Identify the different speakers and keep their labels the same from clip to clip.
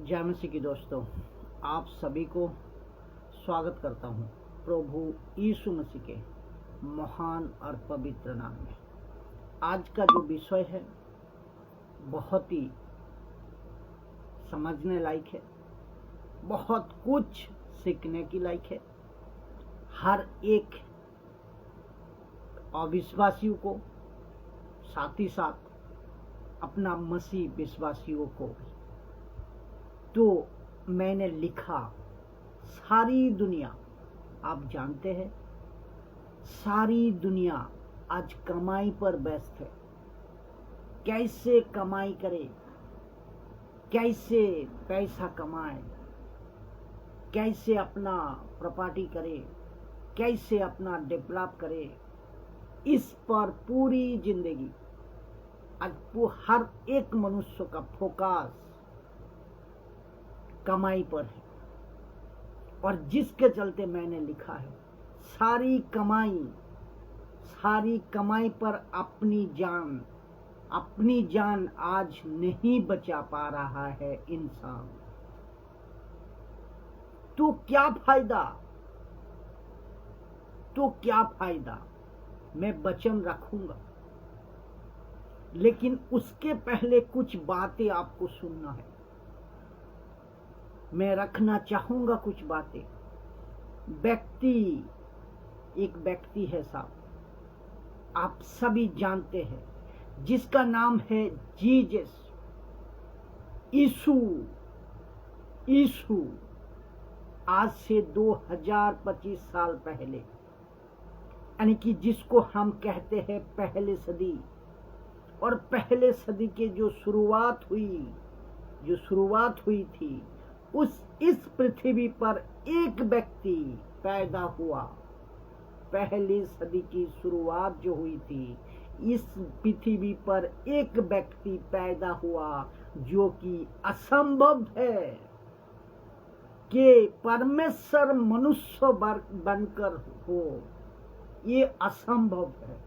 Speaker 1: जय मसीह की दोस्तों, आप सभी को स्वागत करता हूं प्रभु यीशु मसीह के महान और पवित्र नाम में। आज का जो विषय है बहुत ही समझने लायक है, बहुत कुछ सीखने की लायक है। हर एक अविश्वासियों को, साथ ही साथ अपना मसीह विश्वासियों को भी। तो मैंने लिखा, सारी दुनिया, आप जानते हैं, सारी दुनिया आज कमाई पर व्यस्त है। कैसे कमाई करे, कैसे पैसा कमाए, कैसे अपना प्रॉपर्टी करे, कैसे अपना डेवलप करे, इस पर पूरी जिंदगी आज वो हर एक मनुष्य का फोकस कमाई पर है। और जिसके चलते मैंने लिखा है, सारी कमाई पर अपनी जान आज नहीं बचा पा रहा है इंसान। तो क्या फायदा। मैं वचन रखूंगा, लेकिन उसके पहले कुछ बातें आपको सुनना है। मैं रखना चाहूंगा कुछ बातें। एक व्यक्ति है साहब, आप सभी जानते हैं, जिसका नाम है जीसस, यीशु। आज से 2025 साल पहले, यानी कि जिसको हम कहते हैं पहले सदी, और पहले सदी के जो शुरुआत हुई थी, इस पृथ्वी पर एक व्यक्ति पैदा हुआ। पहली सदी की शुरुआत जो हुई थी, इस पृथ्वी पर एक व्यक्ति पैदा हुआ, जो कि असंभव है कि परमेश्वर मनुष्य बनकर हो। ये असंभव है,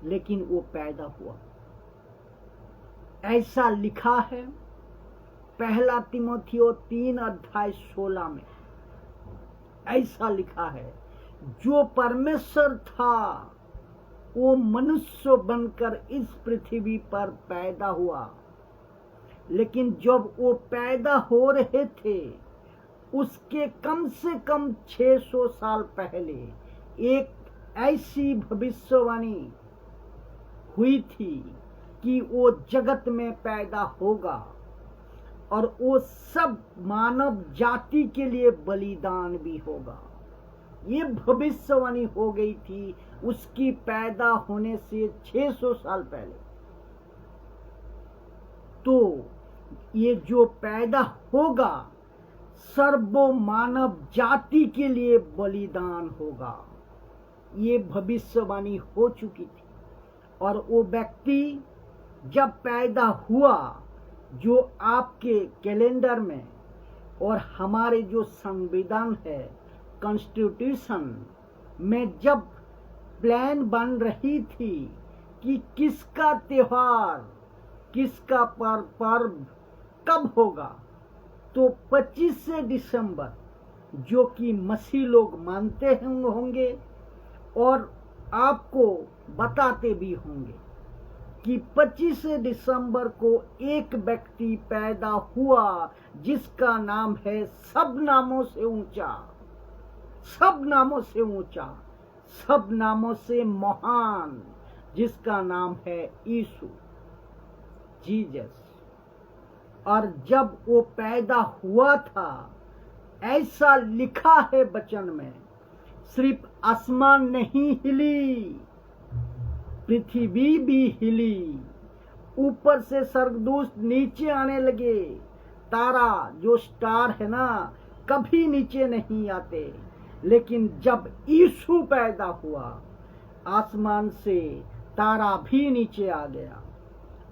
Speaker 1: लेकिन वो पैदा हुआ। ऐसा लिखा है पहला तीमुथियुस 3:16 में। ऐसा लिखा है, जो परमेश्वर था वो मनुष्य बनकर इस पृथ्वी पर पैदा हुआ। लेकिन जब वो पैदा हो रहे थे, उसके कम से कम 600 साल पहले एक ऐसी भविष्यवाणी हुई थी कि वो जगत में पैदा होगा और वो सब मानव जाति के लिए बलिदान भी होगा। ये भविष्यवाणी हो गई थी उसकी पैदा होने से 600 साल पहले। तो ये जो पैदा होगा, सर्व मानव जाति के लिए बलिदान होगा। ये भविष्यवाणी हो चुकी थी। और वो व्यक्ति जब पैदा हुआ, जो आपके कैलेंडर में और हमारे जो संविधान है, कॉन्स्टिट्यूशन में जब प्लान बन रही थी कि किसका त्योहार, किसका पर्व कब होगा, तो 25 दिसंबर, जो कि मसीह लोग मानते होंगे और आपको बताते भी होंगे कि 25 दिसंबर को एक व्यक्ति पैदा हुआ, जिसका नाम है सब नामों से महान, जिसका नाम है यीशु, जीसस। और जब वो पैदा हुआ था, ऐसा लिखा है वचन में, सिर्फ आसमान नहीं हिली, पृथ्वी भी हिली। ऊपर से स्वर्गदूत नीचे आने लगे। तारा, जो स्टार है ना, कभी नीचे नहीं आते। लेकिन जब यीशु पैदा हुआ, आसमान से तारा भी नीचे आ गया।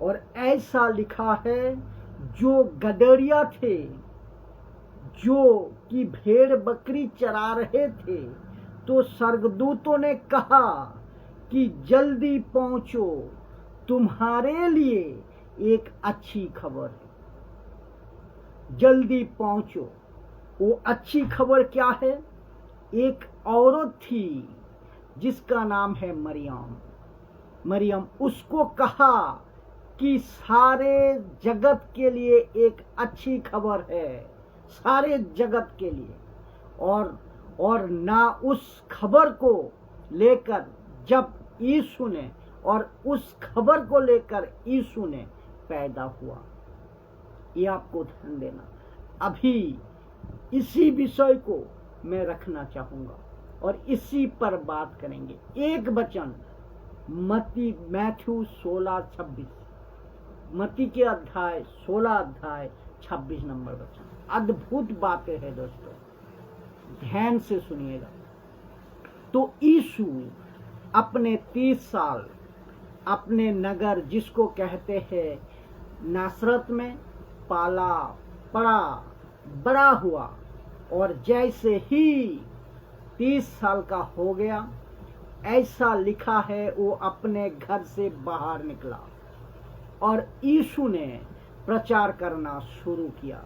Speaker 1: और ऐसा लिखा है, जो गदरिया थे, जो कि भेड़ बकरी चरा रहे थे, तो स्वर्गदूतों ने कहा कि जल्दी पहुंचो, तुम्हारे लिए एक अच्छी खबर है, जल्दी पहुंचो। वो अच्छी खबर क्या है? एक औरत थी जिसका नाम है मरियम। उसको कहा कि सारे जगत के लिए एक अच्छी खबर है, सारे जगत के लिए। और ना उस खबर को लेकर जब यीशु ने, और उस खबर को लेकर यीशु ने पैदा हुआ। ये आपको ध्यान देना। अभी इसी विषय को मैं रखना चाहूंगा और इसी पर बात करेंगे। एक वचन मैथ्यू 16:26, मत्ती के अध्याय 16 नंबर वचन। अद्भुत बातें हैं दोस्तों, ध्यान से सुनिएगा। तो यीशु अपने 30 साल अपने नगर जिसको कहते हैं नासरत में पाला पड़ा, बड़ा हुआ, और जैसे ही 30 साल का हो गया, ऐसा लिखा है वो अपने घर से बाहर निकला और यीशु ने प्रचार करना शुरू किया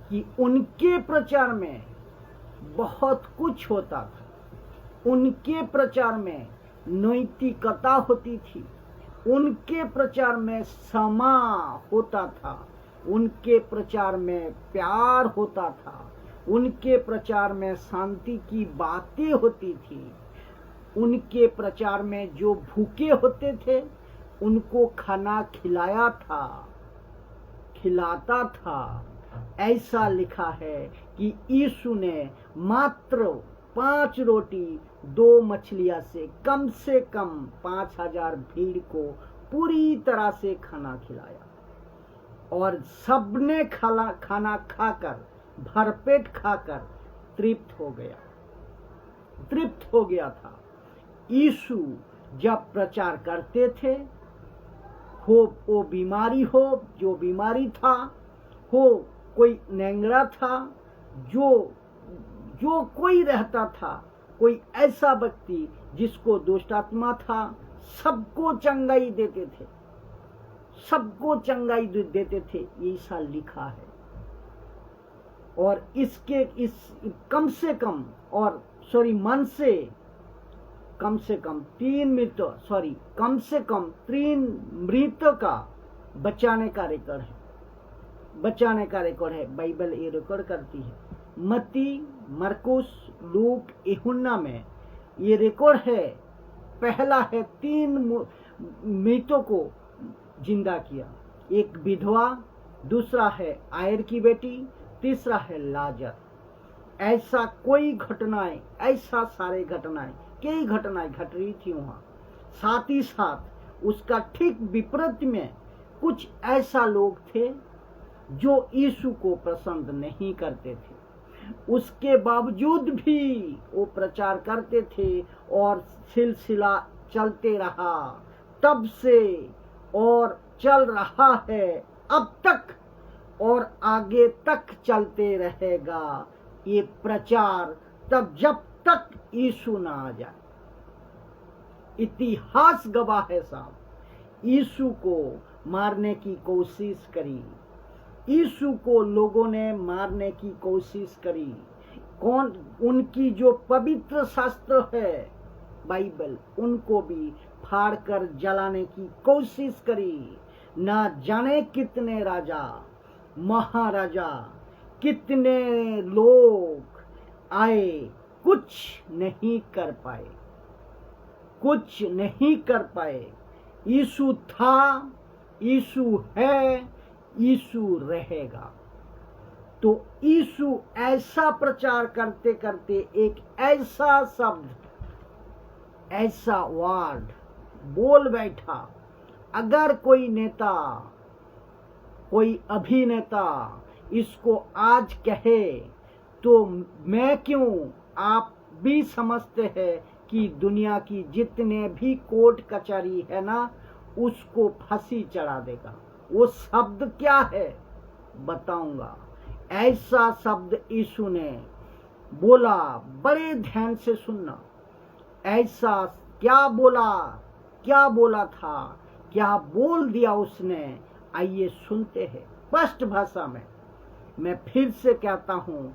Speaker 1: कि उनके प्रचार में बहुत कुछ होता था। उनके प्रचार में नैतिकता होती थी, उनके प्रचार में क्षमा होता था, उनके प्रचार में प्यार होता था, उनके प्रचार में शांति की बातें होती थी, उनके प्रचार में जो भूखे होते थे उनको खाना खिलाता था। ऐसा लिखा है कि यीशु ने मात्र 5 रोटी 2 मछलियां से कम 5,000 भीड़ को पूरी तरह से खाना खिलाया, और सबने खाना खाकर भरपेट खाकर तृप्त हो गया था। यीशु जब प्रचार करते थे, हो वो बीमारी हो, जो बीमारी था, हो कोई नेंगड़ा था, जो कोई रहता था, कोई ऐसा व्यक्ति जिसको दुष्ट आत्मा था, सबको चंगाई देते थे। ऐसा लिखा है। और इस कम से कम 3 मृतों का बचाने का रिकॉर्ड है। बाइबल ये रिकॉर्ड करती है। मत्ती, मरकुस, लूक, यूहन्ना में ये रिकॉर्ड है। पहला है 3 मृतों को जिंदा किया, एक विधवा, दूसरा है आयर की बेटी, तीसरा है लाजर। ऐसा सारे घटनाएं, कई घटनाएं घट रही थी वहां। साथ ही साथ उसका ठीक विपरीत में कुछ ऐसा लोग थे जो यीशु को पसंद नहीं करते थे, उसके बावजूद भी वो प्रचार करते थे और सिलसिला चलते रहा तब से, और चल रहा है अब तक, और आगे तक चलते रहेगा ये प्रचार तब जब तक यीशु ना आ जाए। इतिहास गवाह है साहब। यीशु को मारने की कोशिश करी, यीशु को लोगों ने मारने की कोशिश करी। उनकी जो पवित्र शास्त्र है बाइबल, उनको भी फाड़कर जलाने की कोशिश करी। ना जाने कितने राजा महाराजा, कितने लोग आए, कुछ नहीं कर पाए। यीशु था, यीशु है, यीशु रहेगा। तो यीशु ऐसा प्रचार करते करते एक ऐसा शब्द, ऐसा वर्ड बोल बैठा। अगर कोई नेता, कोई अभिनेता इसको आज कहे तो मैं क्यों, आप भी समझते हैं कि दुनिया की जितने भी कोर्ट कचहरी है ना, उसको फांसी चढ़ा देगा। वो शब्द क्या है बताऊंगा। ऐसा शब्द यीशु ने बोला, बड़े ध्यान से सुनना। ऐसा क्या बोला था, क्या बोल दिया उसने, आइए सुनते हैं स्पष्ट भाषा में। मैं फिर से कहता हूं,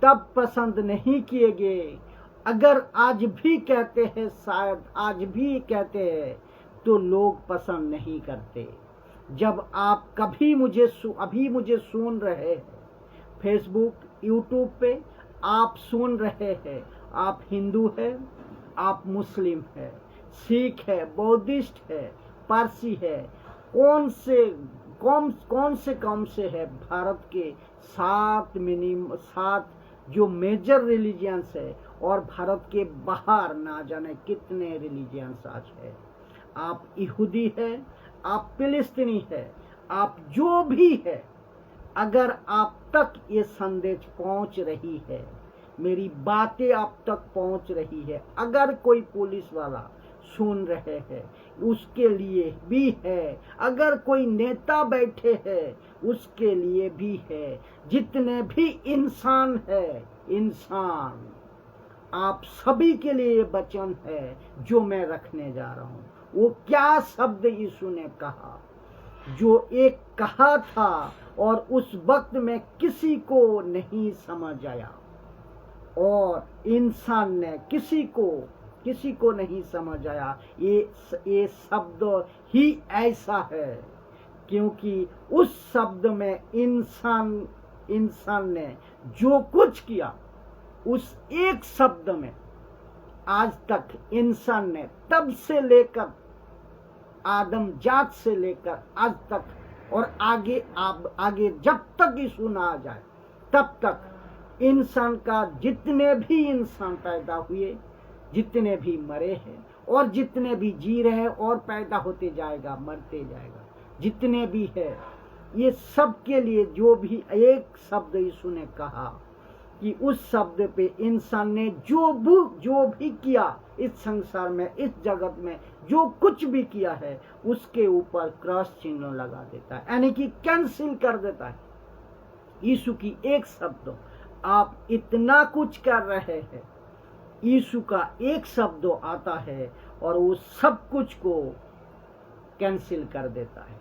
Speaker 1: तब पसंद नहीं किए गए। अगर आज भी कहते हैं, शायद आज भी कहते हैं, तो लोग पसंद नहीं करते। जब आप अभी मुझे सुन रहे हैं फेसबुक, यूट्यूब पे, आप सुन रहे हैं, आप हिंदू है, आप मुस्लिम है, सिख है, बौद्धिस्ट है, पारसी है, कौन से है, भारत के 7 जो मेजर रिलीजियंस है, और भारत के बाहर ना जाने कितने रिलीजियंस आज है। आप यहूदी है, आप फिलिस्तीनी है, आप जो भी है, अगर आप तक ये संदेश पहुंच रही है, मेरी बातें आप तक पहुंच रही है, अगर कोई पुलिस वाला सुन रहे हैं, उसके लिए भी है। अगर कोई नेता बैठे हैं, उसके लिए भी है। जितने भी इंसान है, इंसान, आप सभी के लिए वचन है जो मैं रखने जा रहा हूं। वो क्या शब्द यीशु ने कहा, जो एक कहा था और उस वक्त में किसी को नहीं समझ आया, और इंसान ने किसी को नहीं समझ आया। ये शब्द ही ऐसा है, क्योंकि उस शब्द में इंसान ने जो कुछ किया, उस एक शब्द में आज तक इंसान ने, तब से लेकर आदम जात से लेकर आज तक, और आगे जब तक यीशु ना आ जाए तब तक, इंसान का जितने भी इंसान पैदा हुए, जितने भी मरे हैं, और जितने भी जी रहे हैं, और पैदा होते जाएगा, मरते जाएगा, जितने भी है, ये सब के लिए जो भी एक शब्द यीशु ने कहा, कि उस शब्द पे इंसान ने जो भी किया इस संसार में, इस जगत में जो कुछ भी किया है, उसके ऊपर क्रॉस चिन्ह लगा देता है, यानी कि कैंसिल कर देता है। यीशु की एक शब्द, आप इतना कुछ कर रहे हैं, यीशु का एक शब्द आता है और वो सब कुछ को कैंसिल कर देता है।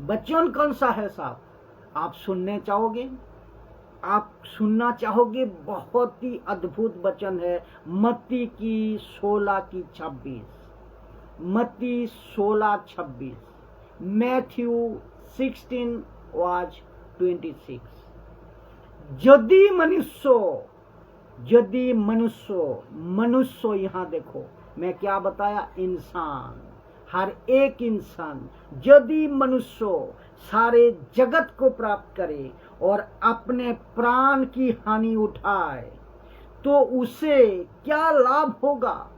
Speaker 1: वचन कौन सा है साहब? आप सुनने चाहोगे? आप सुनना चाहोगे? बहुत ही अद्भुत वचन है, मत्ती की 16:26, मत्ती 16:26, मैथ्यू 16:26। यदि मनुष्य, यहाँ देखो मैं क्या बताया, इंसान, हर एक इंसान, यदि मनुष्य सारे जगत को प्राप्त करे और अपने प्राण की हानि उठाए, तो उसे क्या लाभ होगा?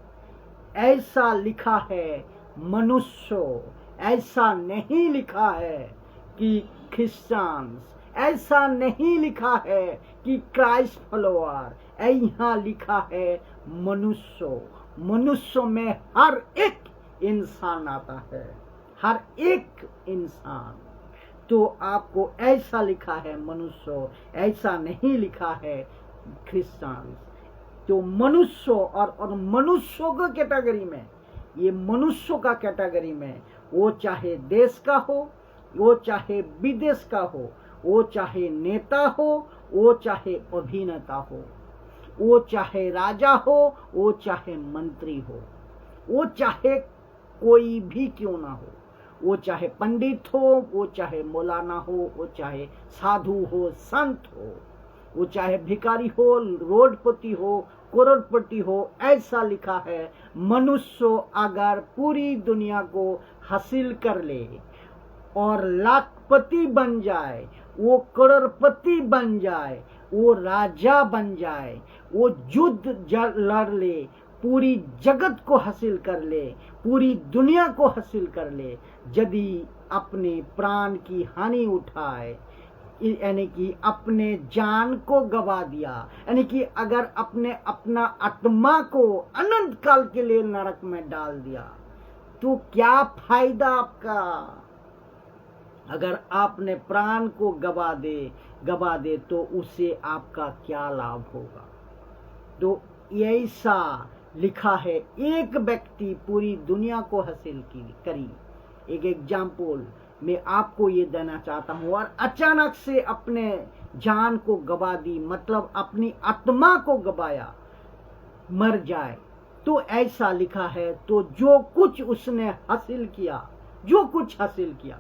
Speaker 1: ऐसा लिखा है मनुष्य, ऐसा नहीं लिखा है कि क्रिश्चियंस, ऐसा नहीं लिखा है कि क्राइस्ट फॉलोअर, यहाँ लिखा है मनुष्य में हर एक इंसान आता है, हर एक इंसान। तो आपको ऐसा लिखा है मनुष्य, ऐसा नहीं लिखा है क्रिश्चियन। तो मनुष्य और मनुष्यों का कैटेगरी में, ये मनुष्यों का कैटेगरी में, वो चाहे देश का हो, वो चाहे विदेश का हो, वो चाहे नेता हो, वो चाहे अभिनेता हो, वो चाहे राजा हो, वो चाहे मंत्री हो, वो चाहे कोई भी क्यों ना हो, वो चाहे पंडित हो, वो चाहे मौलाना हो, वो चाहे साधु हो, संत हो, वो चाहे भिखारी हो, रोडपति हो, करोड़पति हो, ऐसा लिखा है मनुष्य अगर पूरी दुनिया को हासिल कर ले और लाखपति बन जाए, वो करोड़पति बन जाए, वो राजा बन जाए, वो युद्ध लड़ ले, पूरी जगत को हासिल कर ले, पूरी दुनिया को हासिल कर ले, यदि अपने प्राण की हानि उठाए, यानी कि अपने जान को गवा दिया, यानी कि अगर अपना आत्मा को अनंत काल के लिए नरक में डाल दिया, तो क्या फायदा आपका? अगर आपने प्राण को गवा दे तो उसे आपका क्या लाभ होगा? तो ऐसा लिखा है, एक व्यक्ति पूरी दुनिया को हासिल करी। एक एग्जाम्पल, मैं आपको ये देना चाहता हूं। और अचानक से अपने जान को गवा दी, मतलब अपनी आत्मा को गवाया, मर जाए, तो ऐसा लिखा है, तो जो कुछ उसने हासिल किया, जो कुछ हासिल किया,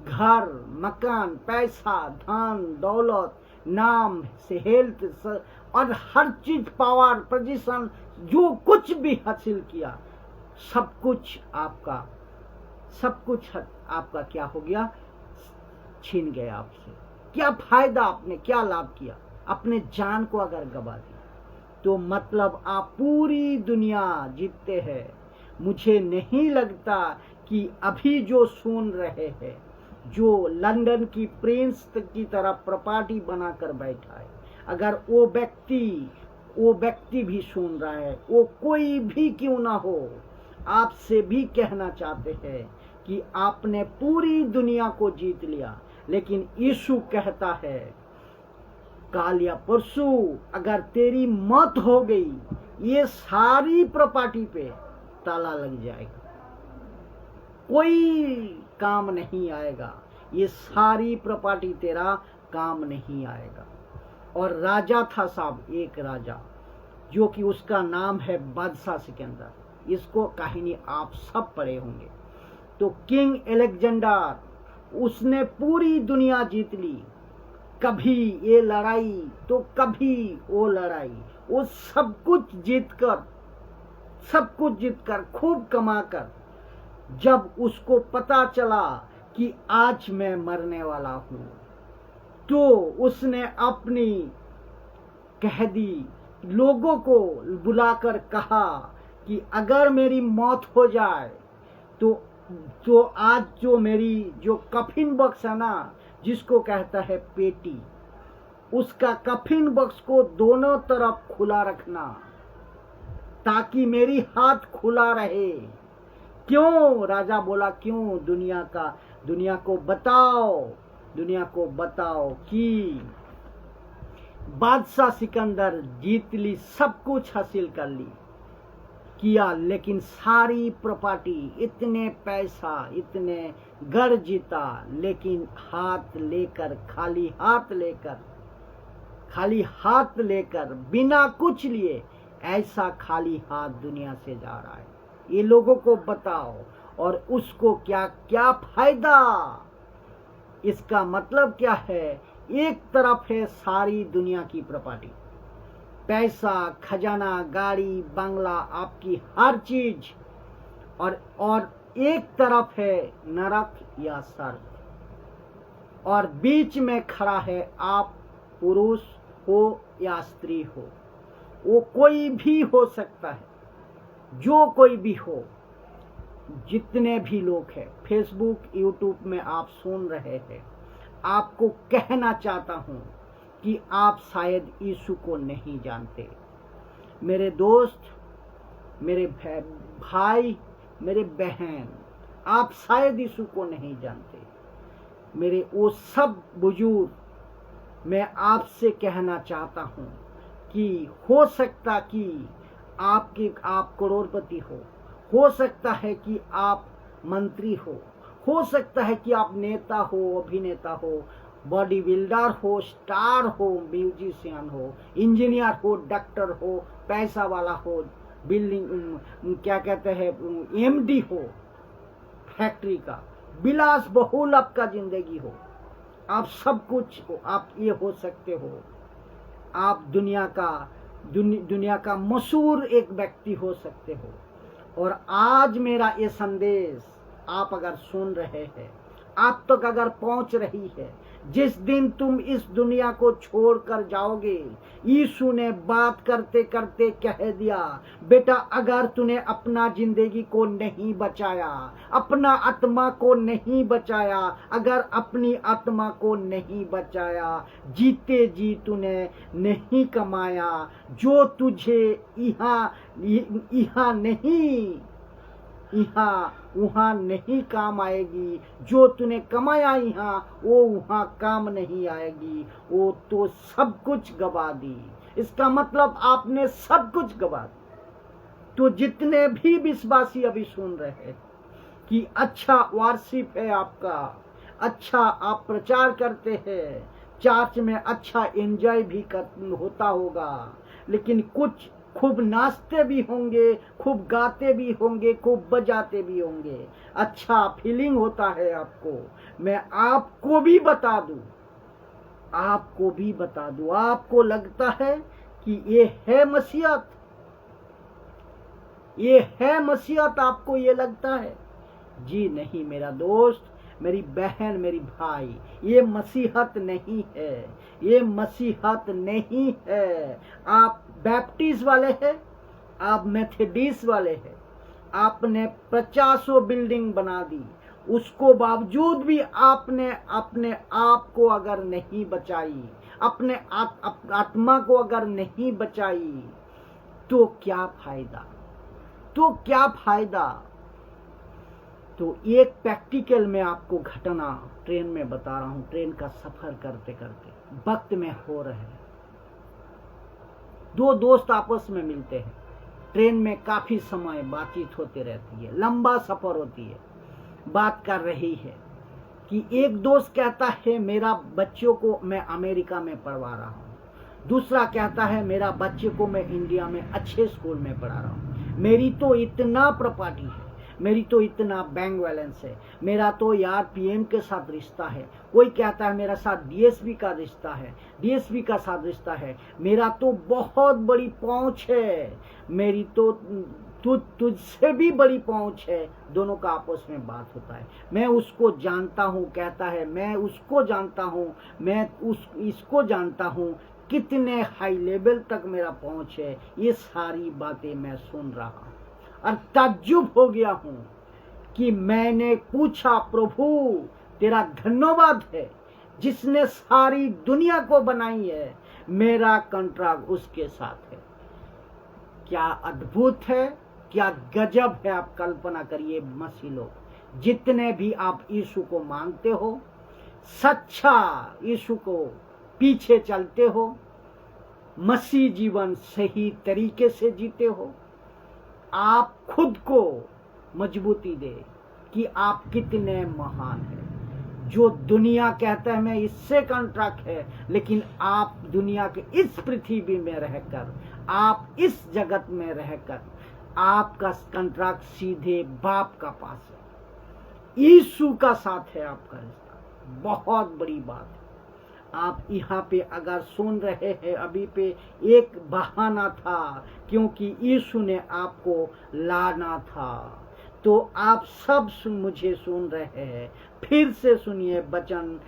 Speaker 1: घर, मकान, पैसा, धन, दौलत, नाम से हेल्थ और हर चीज, पावर, पोजीशन, जो कुछ भी हासिल किया, सब कुछ आपका, सब कुछ आपका क्या हो गया, छीन गया आपसे। क्या फायदा, आपने क्या लाभ किया? अपने जान को अगर गवा दी तो मतलब आप पूरी दुनिया जीतते हैं। मुझे नहीं लगता कि अभी जो सुन रहे हैं, जो लंदन की प्रिंस की तरह प्रॉपर्टी बनाकर बैठा है, अगर वो व्यक्ति भी सुन रहा है, वो कोई भी क्यों ना हो, आपसे भी कहना चाहते हैं कि आपने पूरी दुनिया को जीत लिया, लेकिन यीशु कहता है काल या परसों अगर तेरी मौत हो गई, ये सारी प्रॉपर्टी पे ताला लग जाएगा, कोई काम नहीं आएगा, ये सारी प्रॉपर्टी तेरा काम नहीं आएगा। और राजा था साहब, एक राजा, जो कि उसका नाम है बादशाह सिकंदर। इसको कहानी आप सब पढ़े होंगे। तो किंग अलेक्जेंडर, उसने पूरी दुनिया जीत ली, कभी ये लड़ाई तो कभी वो लड़ाई, वो सब कुछ जीतकर खूब कमाकर, जब उसको पता चला कि आज मैं मरने वाला हूं, तो उसने अपनी कह दी, लोगों को बुलाकर कहा कि अगर मेरी मौत हो जाए तो आज जो कफिन बॉक्स है ना, जिसको कहता है पेटी, उसका कफिन बॉक्स को दोनों तरफ खुला रखना, ताकि मेरी हाथ खुला रहे। क्यों? राजा बोला क्यों? दुनिया को बताओ कि बादशाह सिकंदर जीत ली, सब कुछ हासिल कर ली किया, लेकिन सारी प्रॉपर्टी, इतने पैसा, इतने घर जीता, लेकिन खाली हाथ लेकर बिना कुछ लिए, ऐसा खाली हाथ दुनिया से जा रहा है। ये लोगों को बताओ, और उसको क्या क्या फायदा? इसका मतलब क्या है? एक तरफ है सारी दुनिया की प्रॉपर्टी, पैसा, खजाना, गाड़ी, बंगला, आपकी हर चीज, और एक तरफ है नरक या स्वर्ग, और बीच में खड़ा है आप, पुरुष हो या स्त्री हो, वो कोई भी हो सकता है, जो कोई भी हो, जितने भी लोग हैं फेसबुक, यूट्यूब में आप सुन रहे हैं, आपको कहना चाहता हूं कि आप शायद यीशु को नहीं जानते। मेरे दोस्त, मेरे भाई, मेरे बहन, आप शायद यीशु को नहीं जानते। मेरे वो सब बुजुर्ग, मैं आपसे कहना चाहता हूं कि हो सकता कि आप करोड़पति हो सकता है कि आप मंत्री हो सकता है कि आप नेता हो, अभिनेता हो, बॉडी बिल्डर हो, स्टार हो, म्यूजिशियन हो, इंजीनियर हो, डॉक्टर हो, पैसा वाला हो, बिल्डिंग क्या कहते हैं, एमडी हो, फैक्ट्री का, बिलास बहुल आपका जिंदगी हो, आप सब कुछ हो, आप ये हो सकते हो, आप दुनिया का मशहूर एक व्यक्ति हो सकते हो। और आज मेरा ये संदेश आप अगर सुन रहे हैं, आप तक अगर पहुंच रही है, जिस दिन तुम इस दुनिया को छोड़कर जाओगे, यीशु ने बात करते करते कह दिया, बेटा अगर तूने अपना जिंदगी को नहीं बचाया, अपना आत्मा को नहीं बचाया, अगर अपनी आत्मा को नहीं बचाया, जीते जी तूने नहीं कमाया, जो तुझे वहां नहीं काम आएगी, जो तूने कमाया यहाँ वो वहां काम नहीं आएगी, वो तो सब कुछ गवा दी। इसका मतलब आपने सब कुछ गवा दी। तो जितने भी विश्वासी अभी सुन रहे हैं, कि अच्छा वारशिप है आपका, अच्छा आप प्रचार करते हैं, चर्च में अच्छा एंजॉय भी होता होगा, लेकिन कुछ खूब नाचते भी होंगे, खूब गाते भी होंगे, खूब बजाते भी होंगे, अच्छा फीलिंग होता है आपको। मैं आपको भी बता दूं, आपको लगता है कि ये है मसीहत, ये है मसीहत, आपको ये लगता है? जी नहीं मेरा दोस्त, मेरी बहन, मेरी भाई, ये मसीहत नहीं है, ये मसीहत नहीं है। आप बैप्टिस्ट वाले हैं, आप मेथोडिस्ट वाले हैं, आपने 50 बिल्डिंग बना दी, उसको बावजूद भी आपने अपने आप को अगर नहीं बचाई, अपने आत्मा को अगर नहीं बचाई, तो क्या फायदा, तो क्या फायदा? तो एक प्रैक्टिकल में आपको घटना ट्रेन में बता रहा हूं। ट्रेन का सफर करते करते वक्त में हो रहे हैं, दो दोस्त आपस में मिलते हैं, ट्रेन में काफी समय बातचीत होती रहती है, लंबा सफर होती है, बात कर रही है कि एक दोस्त कहता है मेरा बच्चों को मैं अमेरिका में पढ़वा रहा हूँ, दूसरा कहता है मेरा बच्चे को मैं इंडिया में अच्छे स्कूल में पढ़ा रहा हूँ, मेरी तो इतना प्रॉपर्टी है, मेरी तो इतना बैंक बैलेंस है, मेरा तो यार पीएम के साथ रिश्ता है, कोई कहता है मेरा साथ डीएसपी का रिश्ता है, डीएसपी का साथ रिश्ता है, मेरा तो बहुत बड़ी पहुंच है, मेरी तो तुझसे भी बड़ी पहुंच है। दोनों का आपस में बात होता है, मैं उसको जानता हूं, कहता है मैं उसको जानता हूं, मैं इसको जानता हूं, कितने हाई लेवल तक मेरा पहुंच है। ये सारी बातें मैं सुन रहा हूं और ताज्जुब हो गया हूं कि मैंने पूछा प्रभु तेरा धन्यवाद है जिसने सारी दुनिया को बनाई है, मेरा कॉन्ट्रैक्ट उसके साथ है। क्या अद्भुत है, क्या गजब है। आप कल्पना करिए मसीह लोग, जितने भी आप यीशु को मानते हो, सच्चा यीशु को पीछे चलते हो, मसीह जीवन सही तरीके से जीते हो, आप खुद को मजबूती दे कि आप कितने महान हैं। जो दुनिया कहता है मैं इससे कॉन्ट्रैक्ट है, लेकिन आप दुनिया के इस पृथ्वी में रहकर, आप इस जगत में रहकर, आपका कॉन्ट्रैक्ट सीधे बाप का पास है, यीशु का साथ है आपका रिश्ता। बहुत बड़ी बात है। आप यहाँ पे अगर सुन रहे हैं, अभी पे एक बहाना था क्योंकि यीशु ने आपको लाना था, तो आप सब मुझे सुन रहे हैं, फिर से सुनिए वचन,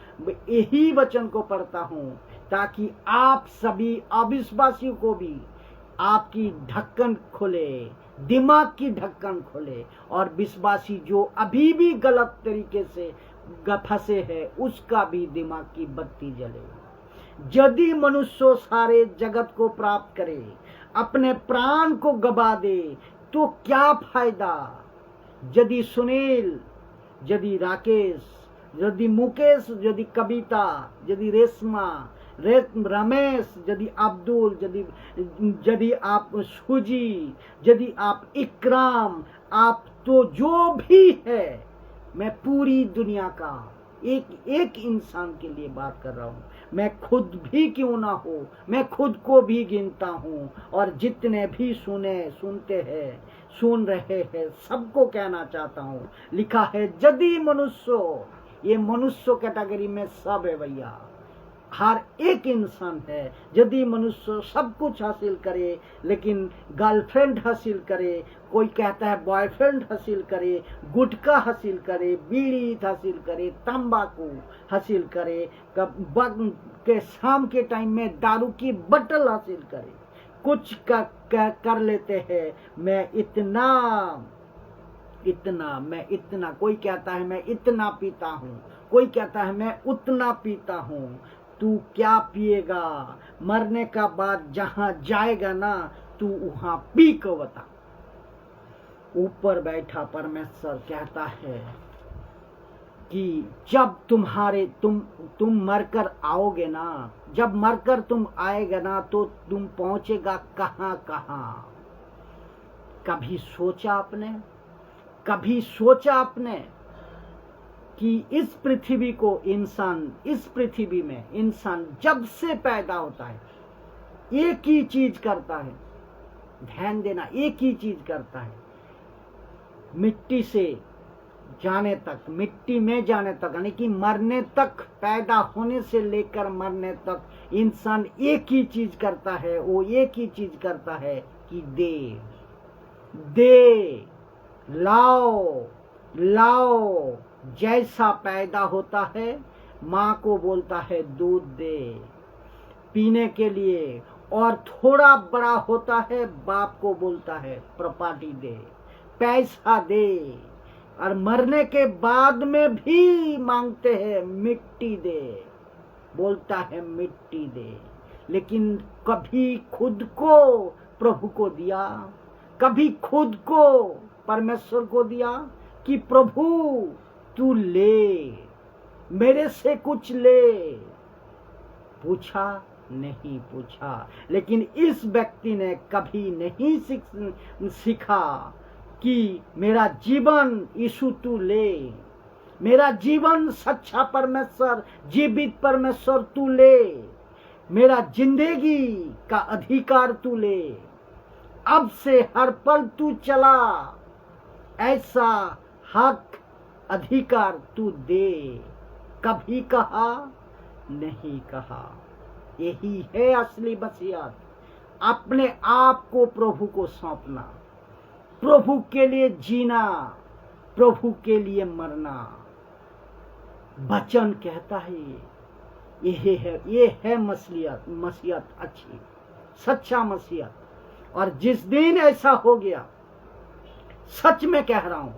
Speaker 1: यही वचन को पढ़ता हूँ ताकि आप सभी अविश्वासियों को भी आपकी ढक्कन खोले, दिमाग की ढक्कन खोले, और विश्वासी जो अभी भी गलत तरीके से फंसे है उसका भी दिमाग की बत्ती जले। यदि मनुष्य सारे जगत को प्राप्त करे, अपने प्राण को गवा दे, तो क्या फायदा? यदि सुनील, यदि राकेश, यदि मुकेश, यदि कविता, यदि रेशमा, रमेश, यदि अब्दुल, यदि आप सुजी, यदि आप इकराम, आप तो जो भी है, मैं पूरी दुनिया का एक एक इंसान के लिए बात कर रहा हूँ। मैं खुद भी क्यों ना हो, मैं खुद को भी गिनता हूँ, और जितने भी सुनते हैं, सुन रहे हैं, सबको कहना चाहता हूँ। लिखा है यदि मनुष्य, ये मनुष्य कैटेगरी में सब है भैया, हर एक इंसान है। यदि मनुष्य सब कुछ हासिल करे लेकिन गर्लफ्रेंड हासिल करे, कोई कहता है बॉयफ्रेंड हासिल करे, गुटखा हासिल करे, बीड़ी हासिल करे, तंबाकू हासिल करे, के शाम के टाइम में दारू की बोतल हासिल करे, कुछ कर लेते हैं। मैं इतना, कोई कहता है मैं इतना पीता हूँ, कोई कहता है मैं उतना पीता हूँ। तू क्या पिएगा? मरने का बाद जहां जाएगा ना, तू वहां पी को बता। ऊपर बैठा परमेश्वर कहता है कि जब तुम मरकर आओगे ना, जब मरकर तुम आएगा ना, तो तुम पहुंचेगा कहां कहां? कभी सोचा आपने? कभी सोचा आपने कि इस पृथ्वी को इंसान, इस पृथ्वी में इंसान जब से पैदा होता है एक ही चीज करता है, ध्यान देना, एक ही चीज करता है, मिट्टी से जाने तक, मिट्टी में जाने तक, यानी कि मरने तक, पैदा होने से लेकर मरने तक इंसान एक ही चीज करता है। वो एक ही चीज करता है कि दे दे, लाओ लाओ। जैसा पैदा होता है माँ को बोलता है दूध दे पीने के लिए, और थोड़ा बड़ा होता है बाप को बोलता है प्रॉपर्टी दे, पैसा दे, और मरने के बाद में भी मांगते हैं मिट्टी दे, बोलता है मिट्टी दे। लेकिन कभी खुद को प्रभु को दिया, कभी खुद को परमेश्वर को दिया कि प्रभु तू ले, मेरे से कुछ ले? पूछा? नहीं पूछा। लेकिन इस व्यक्ति ने कभी नहीं सीखा कि मेरा जीवन यीशु तू ले, मेरा जीवन सच्चा परमेश्वर, जीवित परमेश्वर तू ले, मेरा जिंदगी का अधिकार तू ले, अब से हर पल तू चला, ऐसा हक अधिकार तू दे। कभी कहा? नहीं कहा। यही है असली वसीयत, अपने आप को प्रभु को सौंपना, प्रभु के लिए जीना, प्रभु के लिए मरना। वचन कहता है ये है मसीहत अच्छी, सच्चा मसीहत। और जिस दिन ऐसा हो गया, सच में कह रहा हूं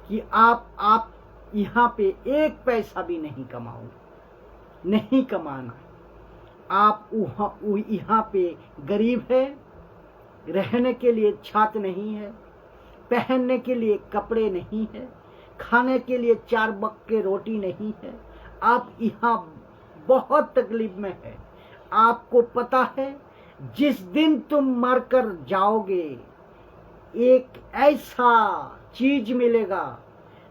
Speaker 1: कि आप यहाँ पे एक पैसा भी नहीं कमाओगे, नहीं कमाना। आप यहाँ पे गरीब है, रहने के लिए छत नहीं है, पहनने के लिए कपड़े नहीं है, खाने के लिए 4 वक्त के रोटी नहीं है। आप यहाँ बहुत तकलीफ में है। आपको पता है जिस दिन तुम मरकर जाओगे एक ऐसा चीज मिलेगा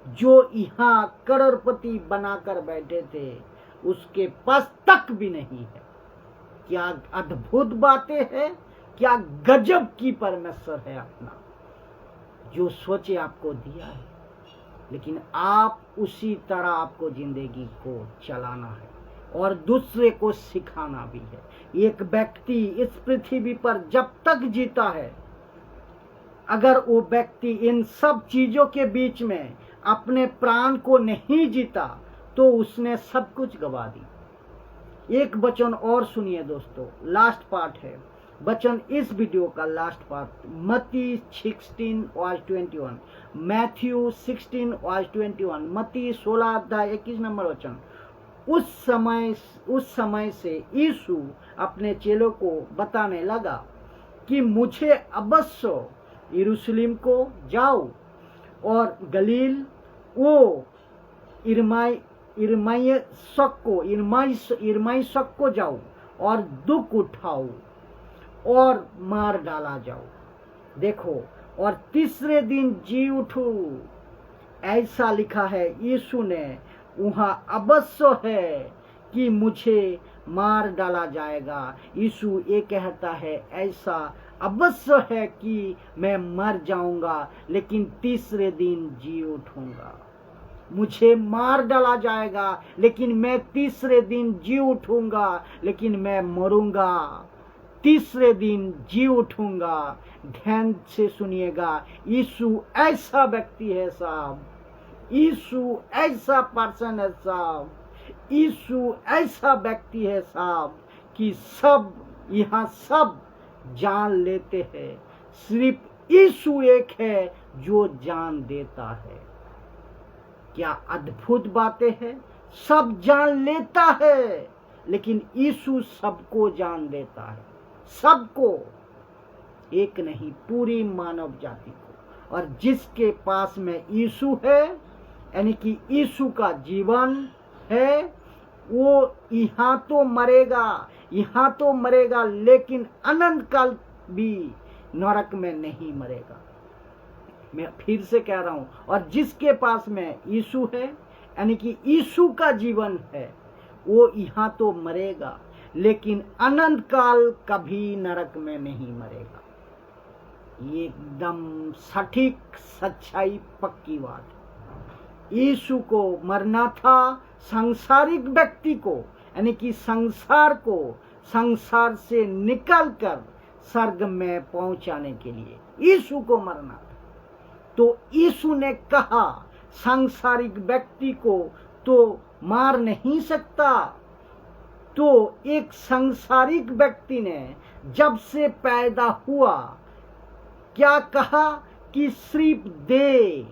Speaker 1: जो यहाँ करोड़पति बनाकर बैठे थे उसके पास तक भी नहीं है। क्या अद्भुत बातें हैं, क्या गजब की परमेश्वर है अपना, जो सोचे आपको दिया है। लेकिन आप उसी तरह आपको जिंदगी को चलाना है और दूसरे को सिखाना भी है। एक व्यक्ति इस पृथ्वी पर जब तक जीता है, अगर वो व्यक्ति इन सब चीजों के बीच में अपने प्राण को नहीं जीता तो उसने सब कुछ गवा दी। एक वचन और सुनिए दोस्तों, लास्ट पार्ट है वचन इस वीडियो का, लास्ट पार्ट मत्ती 16:21, मैथ्यू 16:21, मत्ती 16:21 नंबर वचन। उस समय से यीशु अपने चेलों को बताने लगा कि मुझे अवश्य यरूशलेम को जाओ और गलील वो इरमाइसक को जाओ और दुख उठाओ और मार डाला जाओ, देखो, और तीसरे दिन जी उठो। ऐसा लिखा है यीशु ने वहां अवश्य है कि मुझे मार डाला जाएगा। यीशु ये कहता है ऐसा अवश्य है कि मैं मर जाऊंगा लेकिन तीसरे दिन जी उठूंगा। मुझे मार डाला जाएगा लेकिन मैं तीसरे दिन जी उठूंगा, लेकिन मैं मरूंगा, तीसरे दिन जी उठूंगा। ध्यान से सुनिएगा, यीशु ऐसा व्यक्ति है साहब, यीशु ऐसा पर्सन है साहब, यीशु ऐसा व्यक्ति है साहब कि सब यहाँ सब जान लेते हैं, सिर्फ यीशु एक है जो जान देता है। क्या अद्भुत बातें हैं, सब जान लेता है लेकिन यीशु सबको जान देता है, सबको, एक नहीं, पूरी मानव जाति को। और जिसके पास में यीशु है, यानी कि यीशु का जीवन है, वो यहाँ तो मरेगा लेकिन अनंत काल भी नरक में नहीं मरेगा। मैं फिर से कह रहा हूं, और जिसके पास में यीशु है, यानी कि यीशु का जीवन है, वो यहाँ तो मरेगा लेकिन अनंत काल कभी नरक में नहीं मरेगा। ये एकदम सटीक सच्चाई पक्की बात है। यीशु को मरना था सांसारिक व्यक्ति को, यानी कि संसार को संसार से निकलकर स्वर्ग में पहुंचाने के लिए यीशु को मरना था। तो यीशु ने कहा सांसारिक व्यक्ति को तो मार नहीं सकता। तो एक सांसारिक व्यक्ति ने जब से पैदा हुआ क्या कहा कि सिर्फ दे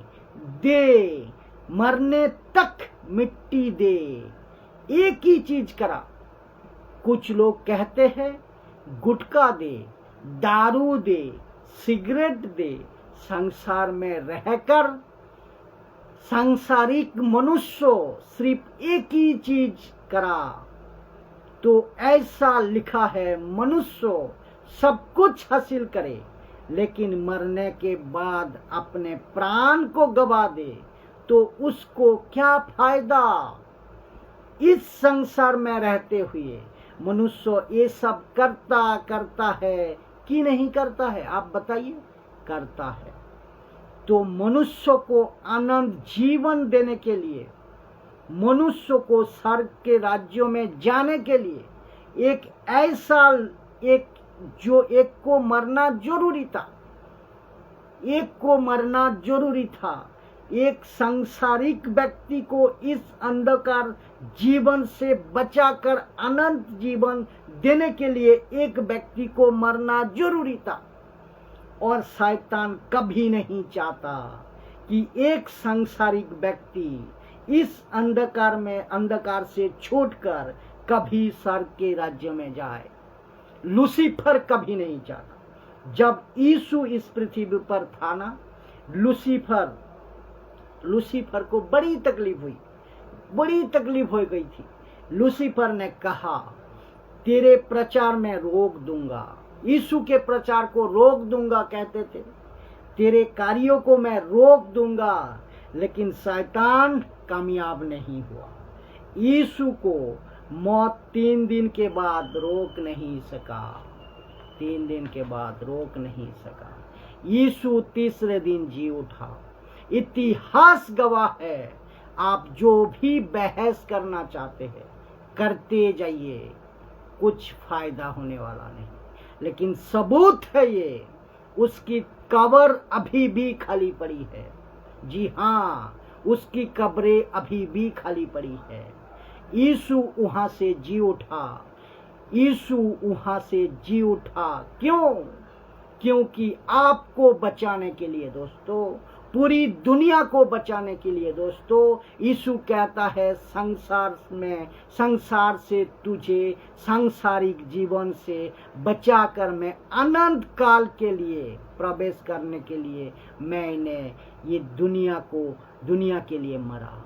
Speaker 1: दे, मरने तक मिट्टी दे, एक ही चीज करा। कुछ लोग कहते हैं गुटखा दे, दारू दे, सिगरेट दे, संसार में रहकर सांसारिक मनुष्य सिर्फ एक ही चीज करा। तो ऐसा लिखा है, मनुष्य सब कुछ हासिल करे लेकिन मरने के बाद अपने प्राण को गवा दे तो उसको क्या फायदा। इस संसार में रहते हुए मनुष्य ये सब करता है कि नहीं करता है? आप बताइए। करता है। तो मनुष्य को आनंद जीवन देने के लिए, मनुष्य को स्वर्ग के राज्यों में जाने के लिए एक ऐसा एक को मरना जरूरी था। एक को मरना जरूरी था। एक सांसारिक व्यक्ति को इस अंधकार जीवन से बचाकर अनंत जीवन देने के लिए एक व्यक्ति को मरना जरूरी था। और शैतान कभी नहीं चाहता कि एक सांसारिक व्यक्ति इस अंधकार से छूटकर कभी स्वर्ग के राज्य में जाए। लूसीफर कभी नहीं चाहता। जब यीशु इस पृथ्वी पर था ना, लूसीफर को बड़ी तकलीफ हो गई थी। लूसीफर ने कहा तेरे प्रचार में रोक दूंगा, यीशु के प्रचार को रोक दूंगा कहते थे, तेरे कार्यों को मैं रोक दूंगा, लेकिन शैतान कामयाब नहीं हुआ। यीशु को मौत 3 दिन के बाद रोक नहीं सका। 3 दिन के बाद रोक नहीं सका। यीशु तीसरे दिन जी उठा। इतिहास गवाह है। आप जो भी बहस करना चाहते हैं करते जाइए, कुछ फायदा होने वाला नहीं। लेकिन सबूत है ये, उसकी कब्र अभी भी खाली पड़ी है। जी हाँ, उसकी कब्रें अभी भी खाली पड़ी है। यीशु वहां से जी उठा। यीशु वहां से जी उठा। क्यों? क्योंकि आपको बचाने के लिए दोस्तों, पूरी दुनिया को बचाने के लिए दोस्तों, यीशु कहता है संसार से तुझे सांसारिक जीवन से बचाकर मैं अनंत काल के लिए प्रवेश करने के लिए मैंने ये दुनिया के लिए मरा।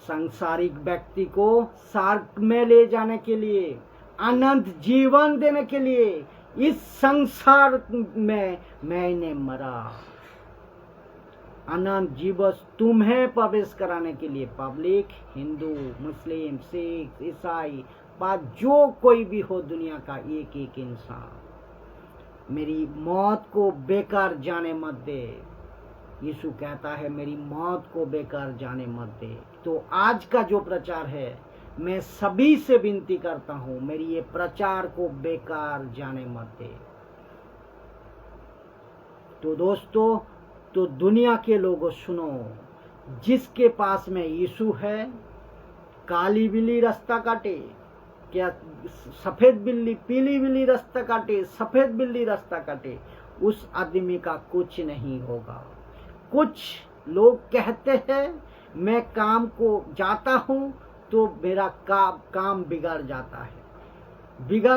Speaker 1: सांसारिक व्यक्ति को स्वर्ग में ले जाने के लिए, अनंत जीवन देने के लिए इस संसार में मैंने मरा। अनंत जीवन तुम्हें प्रवेश कराने के लिए पब्लिक, हिंदू, मुस्लिम, सिख, ईसाई, जो कोई भी हो दुनिया का एक एक इंसान, मेरी मौत को बेकार जाने मत दे। यीशु कहता है मेरी मौत को बेकार जाने मत दे। तो आज का जो प्रचार है, मैं सभी से विनती करता हूं, मेरी ये प्रचार को बेकार जाने मत दे। तो दोस्तों, तो दुनिया के लोगों सुनो, जिसके पास में यीशु है, काली बिल्ली रास्ता काटे क्या, सफेद बिल्ली, पीली बिल्ली रास्ता काटे, सफेद बिल्ली रास्ता काटे, उस आदमी का कुछ नहीं होगा। कुछ लोग कहते हैं मैं काम को जाता हूं तो मेरा काम बिगड़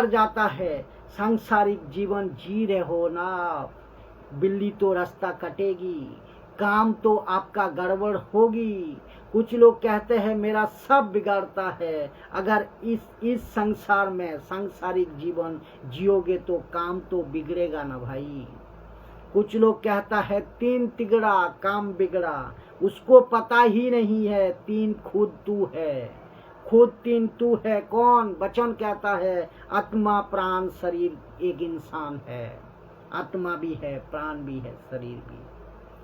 Speaker 1: जाता है। सांसारिक जीवन जी रहे हो ना, बिल्ली तो रास्ता कटेगी, काम तो आपका गड़बड़ होगी। कुछ लोग कहते हैं मेरा सब बिगड़ता है। अगर इस संसार में सांसारिक जीवन जियोगे तो काम तो बिगड़ेगा ना भाई। कुछ लोग कहता है 3 तिगड़ा काम बिगड़ा, उसको पता ही नहीं है 3 खुद तू है, खुद 3 तू है। कौन? वचन कहता है आत्मा प्राण शरीर एक इंसान है, आत्मा भी है, प्राण भी है, शरीर भी।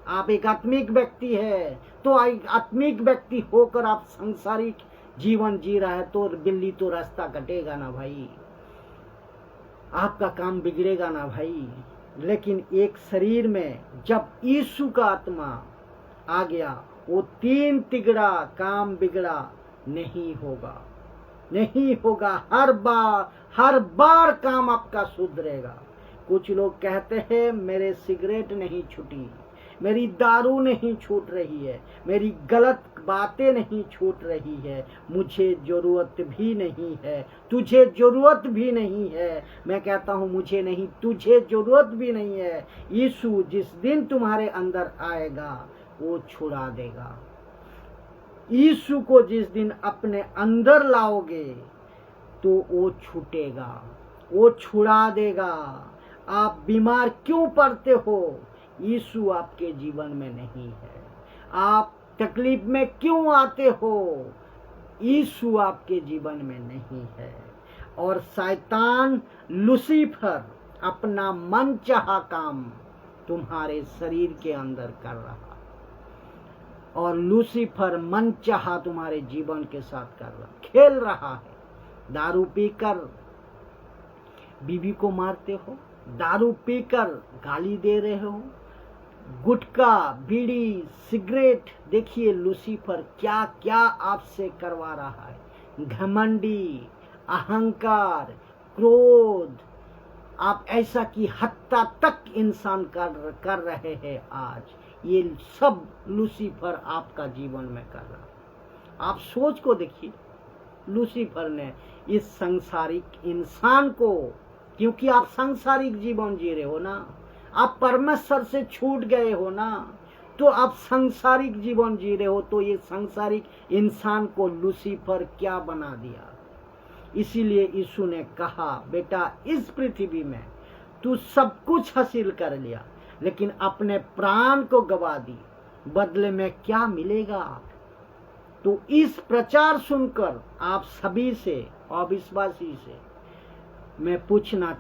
Speaker 1: आप एक आत्मिक व्यक्ति है, तो एक आत्मिक व्यक्ति होकर आप सांसारिक जीवन जी रहा है तो बिल्ली तो रास्ता कटेगा ना भाई, आपका काम बिगड़ेगा ना भाई। लेकिन एक शरीर में जब यीशु का आत्मा आ गया, वो 3 तिगड़ा काम बिगड़ा नहीं होगा, नहीं होगा। हर बार काम आपका सुधरेगा। कुछ लोग कहते हैं मेरे सिगरेट नहीं छूटी, मेरी दारू नहीं छूट रही है, मेरी गलत बातें नहीं छूट रही है, मुझे जरूरत भी नहीं है, तुझे जरूरत भी नहीं है। मैं कहता हूं मुझे नहीं, तुझे जरूरत भी नहीं है। यीशु जिस दिन तुम्हारे अंदर आएगा वो छुड़ा देगा। यीशु को जिस दिन अपने अंदर लाओगे तो वो छूटेगा, वो छुड़ा देगा। आप बीमार क्यों पड़ते हो? यीशु आपके जीवन में नहीं है। आप तकलीफ में क्यों आते हो? यीशु आपके जीवन में नहीं है। और शैतान लूसीफर अपना मनचाहा काम तुम्हारे शरीर के अंदर कर रहा, और लूसीफर मनचाहा तुम्हारे जीवन के साथ कर रहा, खेल रहा है। दारू पीकर बीवी को मारते हो, दारू पीकर गाली दे रहे हो, गुटखा, बीड़ी, सिगरेट, देखिए लूसीफर क्या क्या आपसे करवा रहा है। घमंडी, अहंकार, क्रोध, आप ऐसा की हत्या तक इंसान कर रहे हैं आज। ये सब लूसीफर आपका जीवन में कर रहा। आप सोच को देखिए, लूसीफर ने इस सांसारिक इंसान को, क्योंकि आप सांसारिक जीवन जी रहे हो ना, आप परमेश्वर से छूट गए हो ना, तो आप सांसारिक जीवन जी रहे हो, तो ये सांसारिक इंसान को लूसीफर क्या बना दिया। इसीलिए यीशु ने कहा बेटा इस पृथ्वी में तू सब कुछ हासिल कर लिया, लेकिन अपने प्राण को गवा दी, बदले में क्या मिलेगा? तो इस प्रचार सुनकर आप सभी से, अविश्वासी से मैं पूछना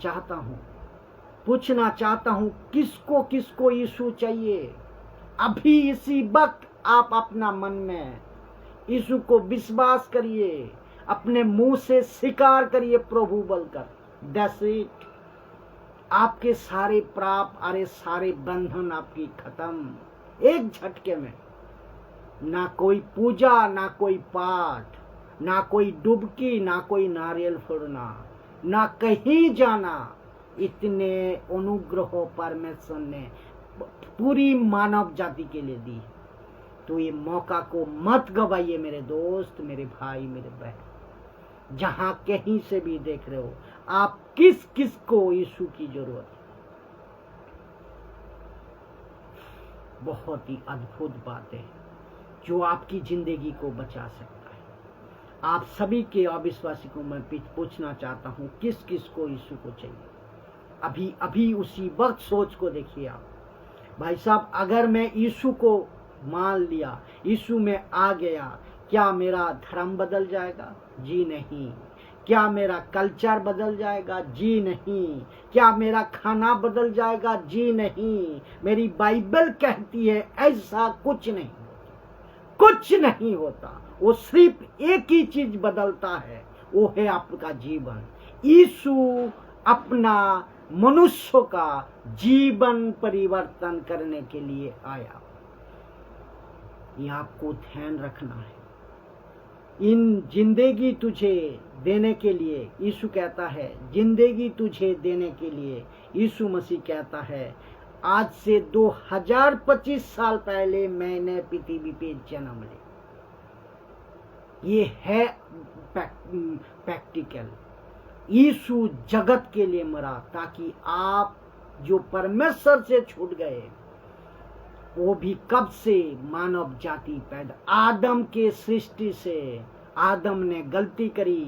Speaker 1: चाहता हूं किसको किसको यीशु चाहिए? अभी इसी वक्त आप अपना मन में यीशु को विश्वास करिए, अपने मुंह से स्वीकार करिए प्रभु बोलकर। That's it. आपके सारे पाप, अरे सारे बंधन आपकी खत्म एक झटके में। ना कोई पूजा, ना कोई पाठ, ना कोई डुबकी, ना कोई नारियल फोड़ना, ना कहीं जाना। इतने अनुग्रह परमेश्वर ने पूरी मानव जाति के लिए दी। तो ये मौका को मत गवाइए मेरे दोस्त, मेरे भाई, मेरे बहन, जहां कहीं से भी देख रहे हो। आप किस किस को यीशु की जरूरत है? बहुत ही अद्भुत बातें जो आपकी जिंदगी को बचा सकता है। आप सभी के अविश्वासी को मैं पूछना चाहता हूं किस किस को यीशु को चाहिए? अभी अभी उसी वक्त सोच को देखिए आप। भाई साहब, अगर मैं यीशु को मान लिया, यीशु में आ गया, क्या मेरा धर्म बदल जाएगा? जी नहीं। क्या मेरा कल्चर बदल जाएगा? जी नहीं। क्या मेरा खाना बदल जाएगा? जी नहीं। मेरी बाइबल कहती है ऐसा कुछ नहीं, कुछ नहीं होता। वो सिर्फ एक ही चीज बदलता है, वो है आपका जीवन। यीशु अपना मनुष्य का जीवन परिवर्तन करने के लिए आया। ये आपको ध्यान रखना है। इन जिंदगी तुझे देने के लिए यीशु कहता है, जिंदगी तुझे देने के लिए यीशु मसीह कहता है, आज से 2025 साल पहले मैंने पृथ्वी पे जन्म लिया। ये है प्रैक्टिकल। यीशु जगत के लिए मरा ताकि आप जो परमेश्वर से छूट गए, वो भी कब से मानव जाति पैदा, आदम के सृष्टि से। आदम ने गलती करी,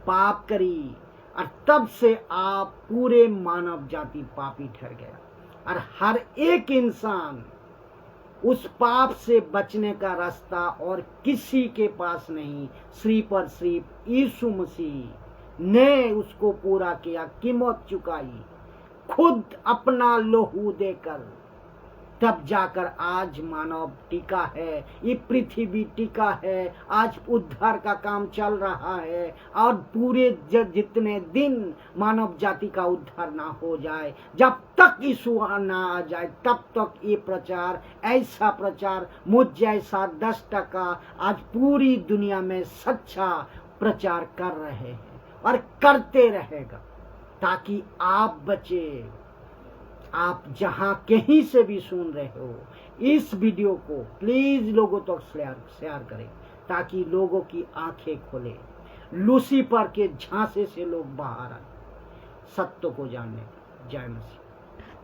Speaker 1: पाप करी, और तब से आप पूरे मानव जाति पापी ठहर गया। और हर एक इंसान उस पाप से बचने का रास्ता और किसी के पास नहीं, सिर्फ और सिर्फ यीशु मसीह ने उसको पूरा किया, कीमत चुकाई, खुद अपना लोहू देकर, तब जाकर आज मानव टिका है, ये पृथ्वी टिका है, आज उद्धार का काम चल रहा है। और पूरे जितने दिन मानव जाति का उद्धार ना हो जाए, जब तक यीशु ना आ जाए, तब तक ये प्रचार, ऐसा प्रचार मुझ जैसा 10% आज पूरी दुनिया में सच्चा प्रचार कर रहे हैं और करते रहेगा, ताकि आप बचे। आप जहां कहीं से भी सुन रहे हो, इस वीडियो को प्लीज लोगों तक शेयर करें, ताकि लोगों की आंखें खोले, लूसीफर के झांसे से लोग बाहर आए, सत्य को जानने। जय मसीह।